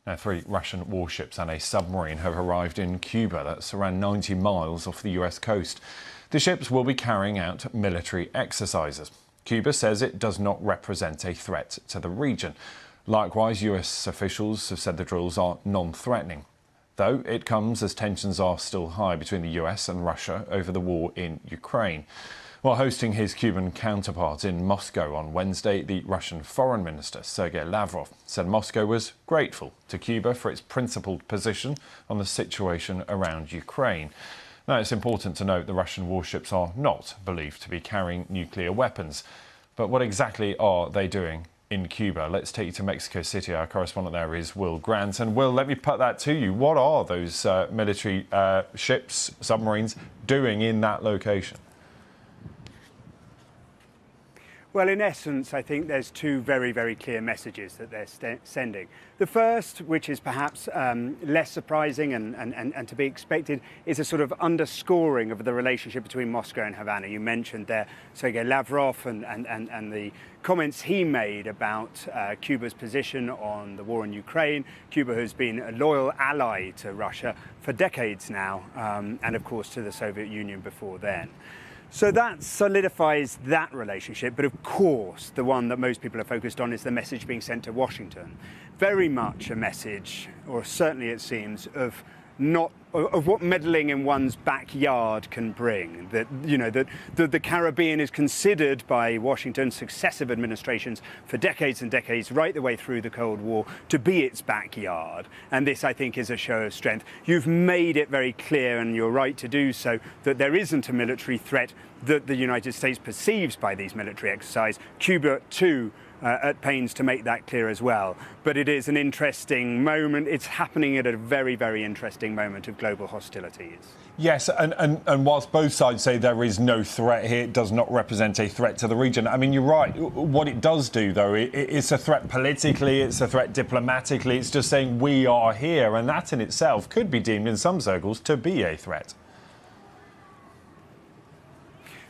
Now, 3 Russian warships and a submarine have arrived in Cuba. That's around 90 miles off the US coast. The ships will be carrying out military exercises. Cuba says it does not represent a threat to the region. Likewise, US officials have said the drills are non-threatening, though it comes as tensions are still high between the US and Russia over the war in Ukraine. While hosting his Cuban counterpart in Moscow on Wednesday, the Russian Foreign Minister, Sergei Lavrov, said Moscow was grateful to Cuba for its principled position on the situation around Ukraine. Now, it's important to note the Russian warships are not believed to be carrying nuclear weapons. But what exactly are they doing in Cuba? Let's take you to Mexico City. Our correspondent there is Will Grant. And Will, let me put that to you. What are those military ships, submarines, doing in that location? Well, in essence, I think there's 2 very, very clear messages that they're sending. The first, which is perhaps less surprising and to be expected, is a sort of underscoring of the relationship between Moscow and Havana. You mentioned there Sergei Lavrov and the comments he made about Cuba's position on the war in Ukraine. Cuba has been a loyal ally to Russia for decades now, and of course to the Soviet Union before then. So that solidifies that relationship, but of course the one that most people are focused on is the message being sent to Washington. Very much a message, or certainly it seems, of what meddling in one's backyard can bring. That, you know, that the Caribbean is considered by Washington's successive administrations for decades and decades, right the way through the Cold War, to be its backyard. And this, I think, is a show of strength. You've made it very clear, and you're right to do so, that there isn't a military threat that the United States perceives by these military exercises. Cuba, too, at pains to make that clear as well. But it is an interesting moment. It's happening at a very, very interesting moment of global hostilities. Yes, and whilst both sides say there is no threat here, it does not represent a threat to the region. I mean, you're right. What it does do, though, it's a threat politically, it's a threat diplomatically. It's just saying we are here, and that in itself could be deemed in some circles to be a threat.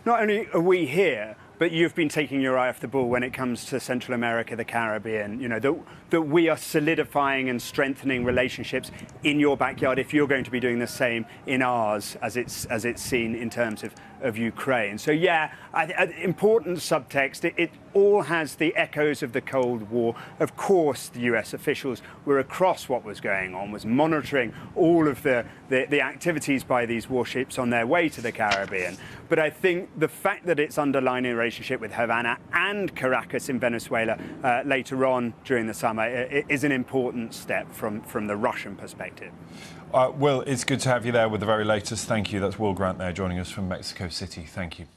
Not only are we here, but you've been taking your eye off the ball when it comes to Central America, the Caribbean. You know, that we are solidifying and strengthening relationships in your backyard if you're going to be doing the same in ours, as it's seen in terms of Ukraine. So yeah, important subtext. It all has the echoes of the Cold War. Of course, the US officials were across what was going on, was monitoring all of the activities by these warships on their way to the Caribbean. But I think the fact that it's underlining a relationship with Havana and Caracas in Venezuela later on during the summer is an important step from the Russian perspective. Will, it's good to have you there with the very latest. Thank you. That's Will Grant there joining us from Mexico City. Thank you.